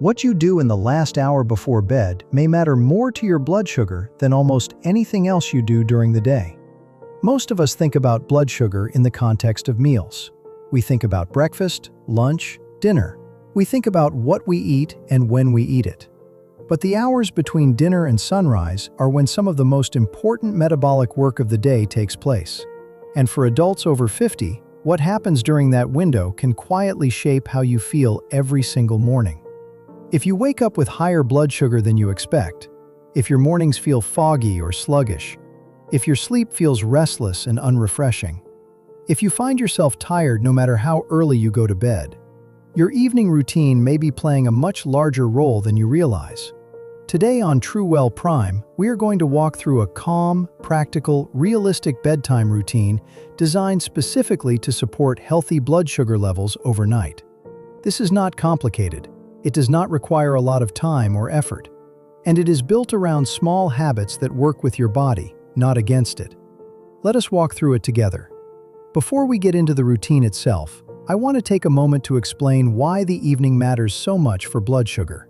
What you do in the last hour before bed may matter more to your blood sugar than almost anything else you do during the day. Most of us think about blood sugar in the context of meals. We think about breakfast, lunch, dinner. We think about what we eat and when we eat it. But the hours between dinner and sunrise are when some of the most important metabolic work of the day takes place. And for adults over 50, what happens during that window can quietly shape how you feel every single morning. If you wake up with higher blood sugar than you expect, if your mornings feel foggy or sluggish, if your sleep feels restless and unrefreshing, if you find yourself tired no matter how early you go to bed, your evening routine may be playing a much larger role than you realize. Today on True Well Prime, we are going to walk through a calm, practical, realistic bedtime routine designed specifically to support healthy blood sugar levels overnight. This is not complicated. It does not require a lot of time or effort, and it is built around small habits that work with your body, not against it. Let us walk through it together. Before we get into the routine itself, I want to take a moment to explain why the evening matters so much for blood sugar.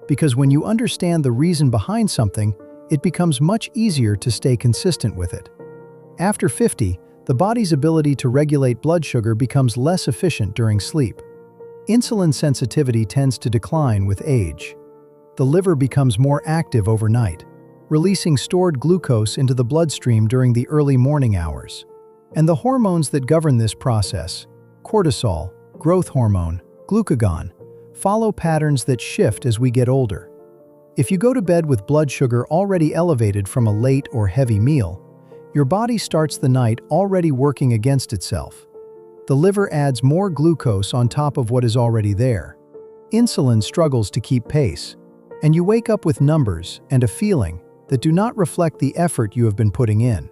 Because when you understand the reason behind something, it becomes much easier to stay consistent with it. After 50, the body's ability to regulate blood sugar becomes less efficient during sleep. Insulin sensitivity tends to decline with age. The liver becomes more active overnight, releasing stored glucose into the bloodstream during the early morning hours. And the hormones that govern this process, cortisol, growth hormone, glucagon, follow patterns that shift as we get older. If you go to bed with blood sugar already elevated from a late or heavy meal, your body starts the night already working against itself. The liver adds more glucose on top of what is already there. Insulin struggles to keep pace, and you wake up with numbers and a feeling that do not reflect the effort you have been putting in.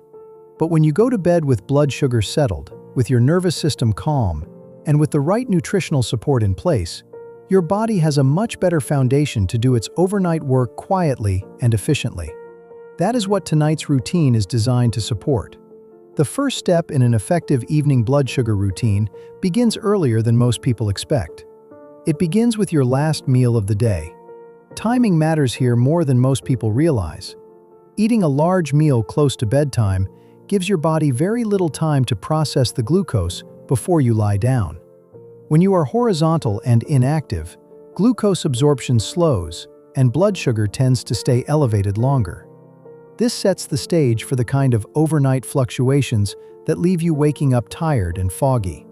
But when you go to bed with blood sugar settled, with your nervous system calm, and with the right nutritional support in place, your body has a much better foundation to do its overnight work quietly and efficiently. That is what tonight's routine is designed to support. The first step in an effective evening blood sugar routine begins earlier than most people expect. It begins with your last meal of the day. Timing matters here more than most people realize. Eating a large meal close to bedtime gives your body very little time to process the glucose before you lie down. When you are horizontal and inactive, glucose absorption slows and blood sugar tends to stay elevated longer. This sets the stage for the kind of overnight fluctuations that leave you waking up tired and foggy.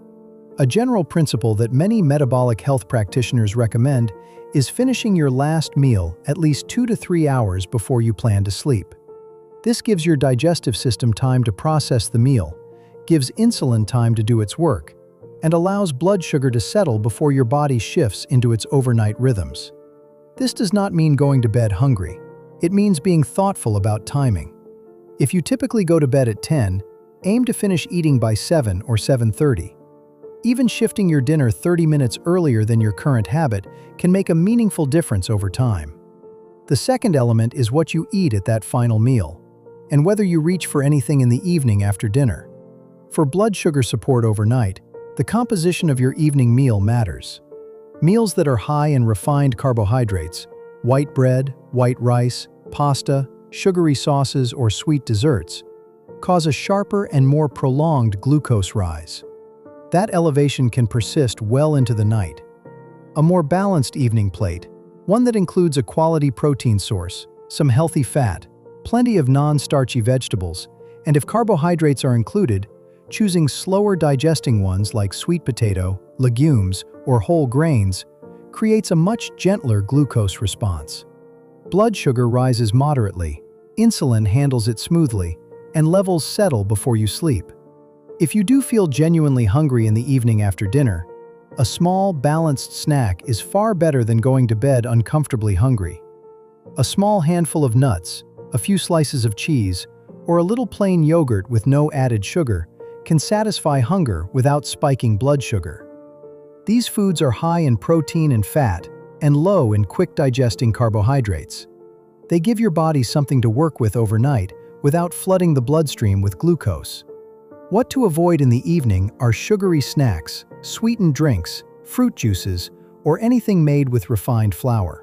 A general principle that many metabolic health practitioners recommend is finishing your last meal at least 2 to 3 hours before you plan to sleep. This gives your digestive system time to process the meal, gives insulin time to do its work, and allows blood sugar to settle before your body shifts into its overnight rhythms. This does not mean going to bed hungry. It means being thoughtful about timing. If you typically go to bed at 10, aim to finish eating by 7 or 7:30. Even shifting your dinner 30 minutes earlier than your current habit can make a meaningful difference over time. The second element is what you eat at that final meal, and whether you reach for anything in the evening after dinner. For blood sugar support overnight, the composition of your evening meal matters. Meals that are high in refined carbohydrates, white bread, white rice, pasta, sugary sauces, or sweet desserts, cause a sharper and more prolonged glucose rise. That elevation can persist well into the night. A more balanced evening plate, one that includes a quality protein source, some healthy fat, plenty of non-starchy vegetables, and if carbohydrates are included, choosing slower digesting ones like sweet potato, legumes, or whole grains creates a much gentler glucose response. Blood sugar rises moderately, insulin handles it smoothly, and levels settle before you sleep. If you do feel genuinely hungry in the evening after dinner, a small, balanced snack is far better than going to bed uncomfortably hungry. A small handful of nuts, a few slices of cheese, or a little plain yogurt with no added sugar can satisfy hunger without spiking blood sugar. These foods are high in protein and fat and low in quick-digesting carbohydrates. They give your body something to work with overnight without flooding the bloodstream with glucose. What to avoid in the evening are sugary snacks, sweetened drinks, fruit juices, or anything made with refined flour.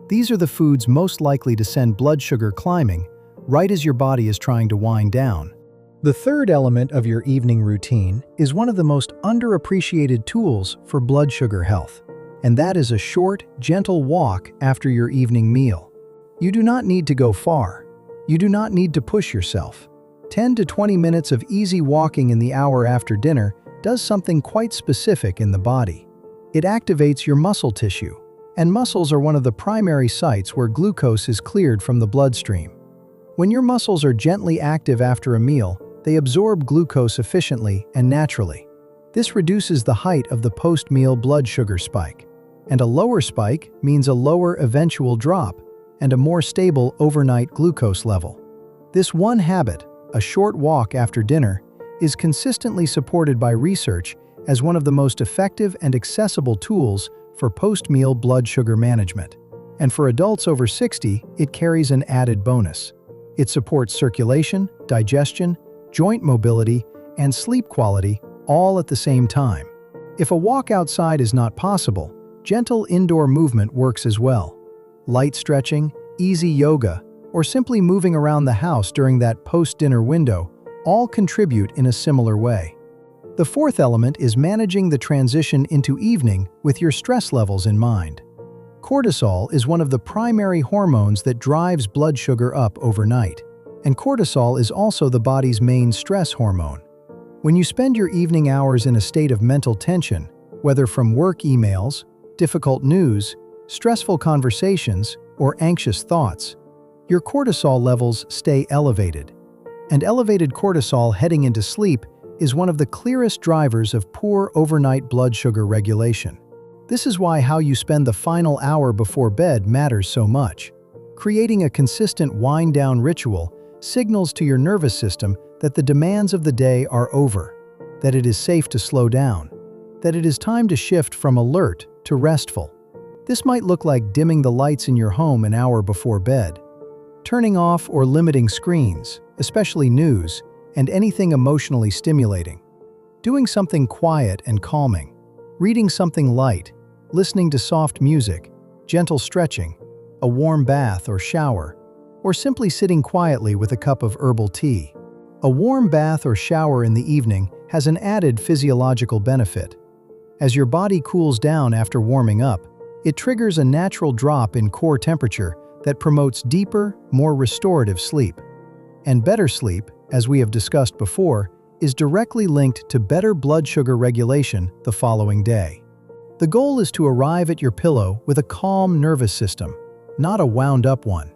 These are the foods most likely to send blood sugar climbing right as your body is trying to wind down. The third element of your evening routine is one of the most underappreciated tools for blood sugar health, and that is a short, gentle walk after your evening meal. You do not need to go far. You do not need to push yourself. 10 to 20 minutes of easy walking in the hour after dinner does something quite specific in the body. It activates your muscle tissue, and muscles are one of the primary sites where glucose is cleared from the bloodstream. When your muscles are gently active after a meal, they absorb glucose efficiently and naturally. This reduces the height of the post-meal blood sugar spike. And a lower spike means a lower eventual drop and a more stable overnight glucose level. This one habit, a short walk after dinner, is consistently supported by research as one of the most effective and accessible tools for post-meal blood sugar management. And for adults over 60, it carries an added bonus. It supports circulation, digestion, joint mobility, and sleep quality all at the same time. If a walk outside is not possible, gentle indoor movement works as well. Light stretching, easy yoga, or simply moving around the house during that post-dinner window all contribute in a similar way. The fourth element is managing the transition into evening with your stress levels in mind. Cortisol is one of the primary hormones that drives blood sugar up overnight, and cortisol is also the body's main stress hormone. When you spend your evening hours in a state of mental tension, whether from work emails, difficult news, stressful conversations, or anxious thoughts, your cortisol levels stay elevated. And elevated cortisol heading into sleep is one of the clearest drivers of poor overnight blood sugar regulation. This is why how you spend the final hour before bed matters so much. Creating a consistent wind-down ritual signals to your nervous system that the demands of the day are over, that it is safe to slow down, that it is time to shift from alert to restful. This might look like dimming the lights in your home an hour before bed, turning off or limiting screens, especially news, and anything emotionally stimulating, doing something quiet and calming, reading something light, listening to soft music, gentle stretching, a warm bath or shower, or simply sitting quietly with a cup of herbal tea. A warm bath or shower in the evening has an added physiological benefit. As your body cools down after warming up, it triggers a natural drop in core temperature that promotes deeper, more restorative sleep. And better sleep, as we have discussed before, is directly linked to better blood sugar regulation the following day. The goal is to arrive at your pillow with a calm nervous system, not a wound-up one.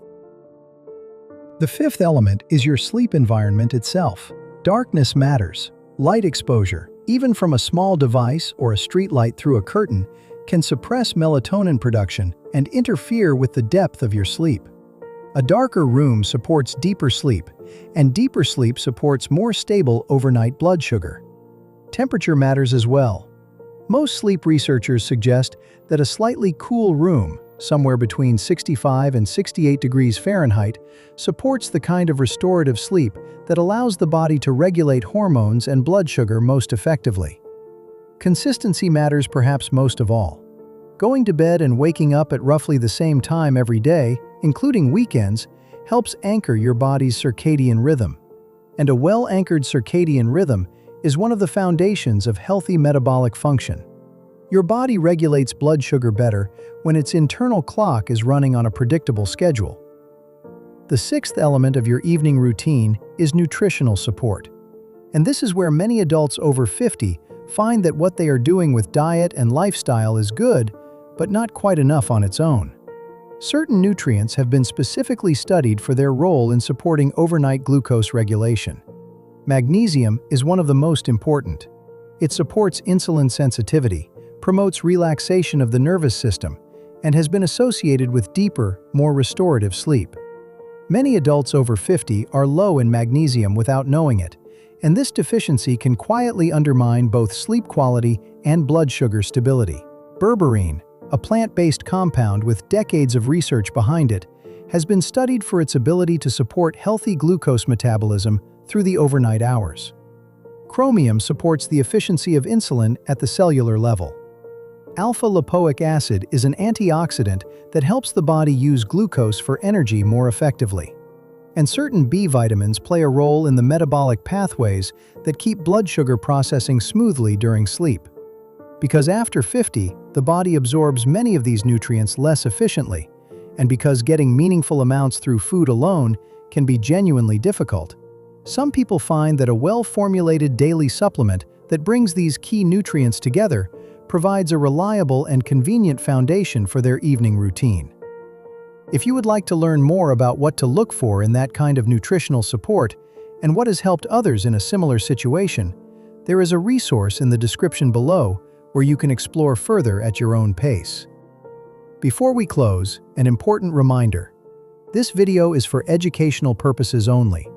The fifth element is your sleep environment itself. Darkness matters. Light exposure, even from a small device or a street light through a curtain, can suppress melatonin production and interfere with the depth of your sleep. A darker room supports deeper sleep, and deeper sleep supports more stable overnight blood sugar. Temperature matters as well. Most sleep researchers suggest that a slightly cool room, somewhere between 65 and 68 degrees Fahrenheit, supports the kind of restorative sleep that allows the body to regulate hormones and blood sugar most effectively. Consistency matters perhaps most of all. Going to bed and waking up at roughly the same time every day, including weekends, helps anchor your body's circadian rhythm. And a well-anchored circadian rhythm is one of the foundations of healthy metabolic function. Your body regulates blood sugar better when its internal clock is running on a predictable schedule. The sixth element of your evening routine is nutritional support. And this is where many adults over 50 find that what they are doing with diet and lifestyle is good, but not quite enough on its own. Certain nutrients have been specifically studied for their role in supporting overnight glucose regulation. Magnesium is one of the most important. It supports insulin sensitivity, promotes relaxation of the nervous system, and has been associated with deeper, more restorative sleep. Many adults over 50 are low in magnesium without knowing it, and this deficiency can quietly undermine both sleep quality and blood sugar stability. Berberine, a plant-based compound with decades of research behind it, has been studied for its ability to support healthy glucose metabolism through the overnight hours. Chromium supports the efficiency of insulin at the cellular level. Alpha-lipoic acid is an antioxidant that helps the body use glucose for energy more effectively. And certain B vitamins play a role in the metabolic pathways that keep blood sugar processing smoothly during sleep. Because after 50, the body absorbs many of these nutrients less efficiently, and because getting meaningful amounts through food alone can be genuinely difficult, some people find that a well-formulated daily supplement that brings these key nutrients together provides a reliable and convenient foundation for their evening routine. If you would like to learn more about what to look for in that kind of nutritional support and what has helped others in a similar situation, there is a resource in the description below where you can explore further at your own pace. Before we close, an important reminder. This video is for educational purposes only.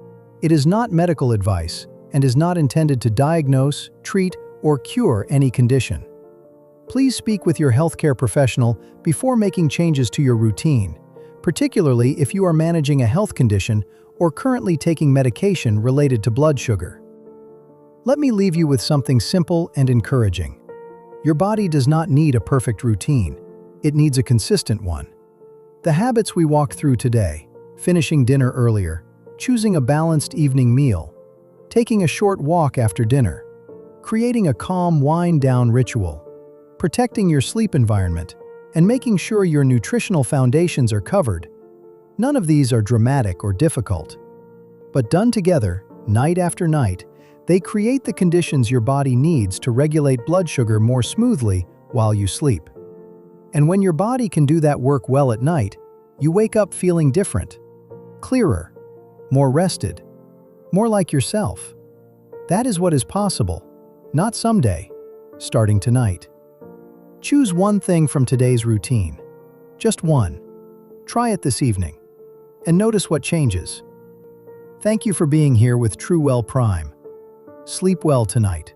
It is not medical advice and is not intended to diagnose, treat, or cure any condition. Please speak with your healthcare professional before making changes to your routine, particularly if you are managing a health condition or currently taking medication related to blood sugar. Let me leave you with something simple and encouraging. Your body does not need a perfect routine. It needs a consistent one. The habits we walked through today, finishing dinner earlier, choosing a balanced evening meal, taking a short walk after dinner, creating a calm wind-down ritual, protecting your sleep environment, and making sure your nutritional foundations are covered. None of these are dramatic or difficult. But done together, night after night, they create the conditions your body needs to regulate blood sugar more smoothly while you sleep. And when your body can do that work well at night, you wake up feeling different, clearer, more rested, more like yourself. That is what is possible, not someday, starting tonight. Choose one thing from today's routine. Just one. Try it this evening, and notice what changes. Thank you for being here with True Well Prime. Sleep well tonight.